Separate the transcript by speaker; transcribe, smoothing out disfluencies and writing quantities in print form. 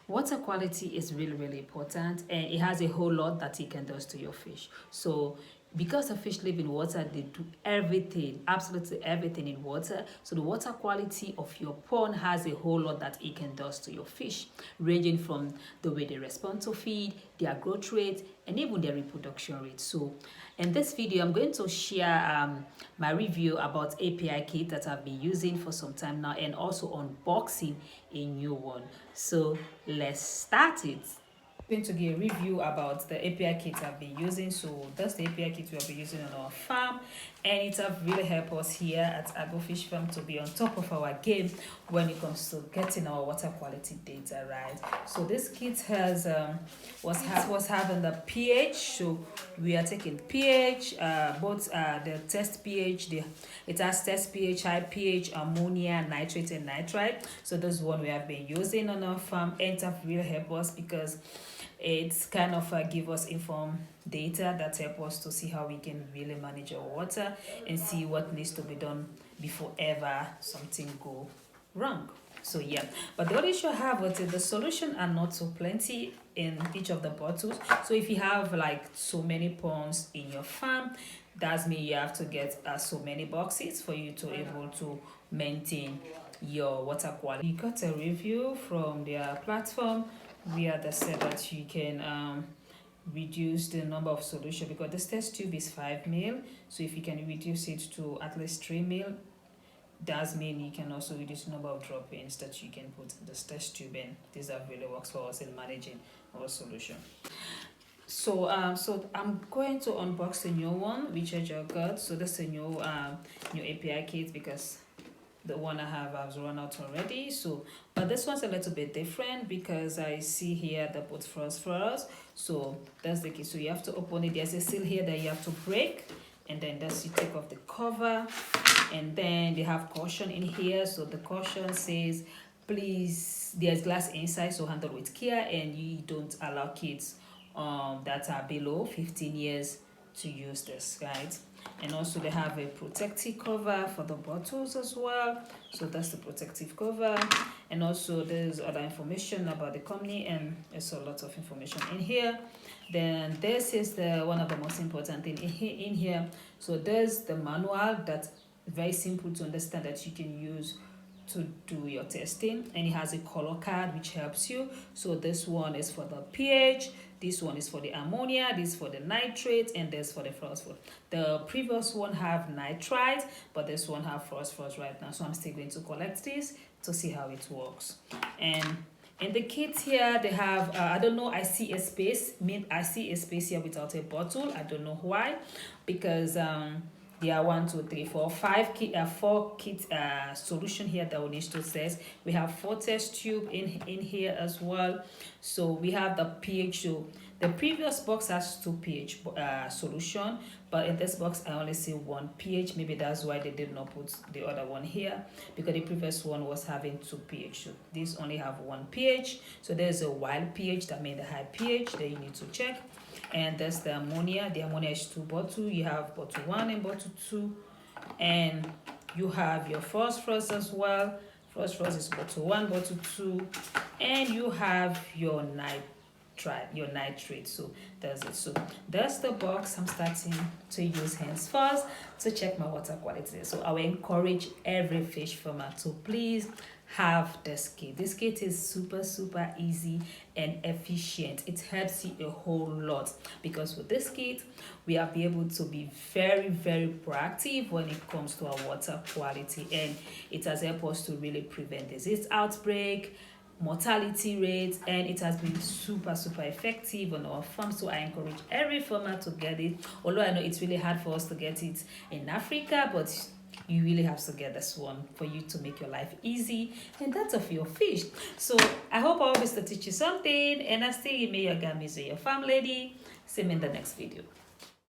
Speaker 1: Water quality is really important, and it has a whole lot that it can do to your fish. So because the fish live in water, they do everything, absolutely everything in water. So the water quality of your pond has a whole lot that it can do to your fish, ranging from the way they respond to feed, their growth rate, and even their reproduction rate. So in this video, I'm going to share my review about API kit that I've been using for some time now, and also unboxing a new one. So let's start it. I'm going to give a review about the API kit I've been using. So that's the API kit we'll be using on our farm, and it has really helped us here at Agro Fish Farm to be on top of our game when it comes to getting our water quality data right. So this kit has was having the pH. So we are taking pH, both the test pH. It has test pH, high pH, ammonia, nitrate, and nitrite. So this one we have been using on our farm, and it has really helped us because it's kind of give us informed data that help us to see how we can really manage our water and see what needs to be done before ever something go wrong. So yeah, but the other issue I have is the solution are not so plenty in each of the bottles. So if you have like so many ponds in your farm, that's mean you have to get so many boxes for you to able to maintain your water quality. We got a review from their platform where they said that you can reduce the number of solution, because this test tube is 5 ml. So if you can reduce it to at least 3 ml, does mean you can also reduce the number of drop-ins that you can put in this test tube in. This really works for us in managing our solution. So I'm going to unbox the new one which I just got. So this is a new API kit because the one I have has run out already. So but this one's a little bit different because I see here the put phosphorus. So that's the key. So you have to open it. There's a seal here that you have to break, and then that's you take off the cover, and then they have caution in here. So the caution says, please, there's glass inside, so handle with care, and you don't allow kids that are below 15 years to use this, right? And also they have a protective cover for the bottles as well. So that's the protective cover, and also there's other information about the company, and there's a lot of information in here. Then this is the one of the most important thing in here. So there's the manual that's very simple to understand that you can use to do your testing, and it has a color card which helps you. So this one is for the pH, this one is for the ammonia, this for the nitrate, and this for the phosphorus. The previous one have nitrite, but this one have phosphorus right now. So I'm still going to collect this to see how it works. And in the kit here they have I don't know, I see a space here without a bottle. I don't know why, because there are 1 2 3 4 5 4 kit solution here that we need to test. We have 4 test tube in here as well. So we have the pH. So the previous box has 2 pH solution, but in this box I only see 1 pH. Maybe that's why they did not put the other one here, because the previous one was having 2 pH. So these only have 1 pH. So there's a wild pH, that means the high pH that you need to check. And that's the ammonia. The ammonia is 2 bottles. You have bottle 1 and bottle 2, and you have your phosphorus as well. Phosphorus is bottle 1, bottle 2, and you have your nitrate. So that's it. So that's the box I'm starting to use hands first to check my water quality. So I will encourage every fish farmer to please have this kit. This kit is super easy and efficient. It helps you a whole lot, because with this kit we are be able to be very proactive when it comes to our water quality, and it has helped us to really prevent disease outbreak, mortality rates, and it has been super effective on our farm. So I encourage every farmer to get it, although I know it's really hard for us to get it in Africa, but you really have to get this one for you to make your life easy and that of your fish. So I hope I always to teach you something, and I still may your gamis or your farm lady. See me in the next video.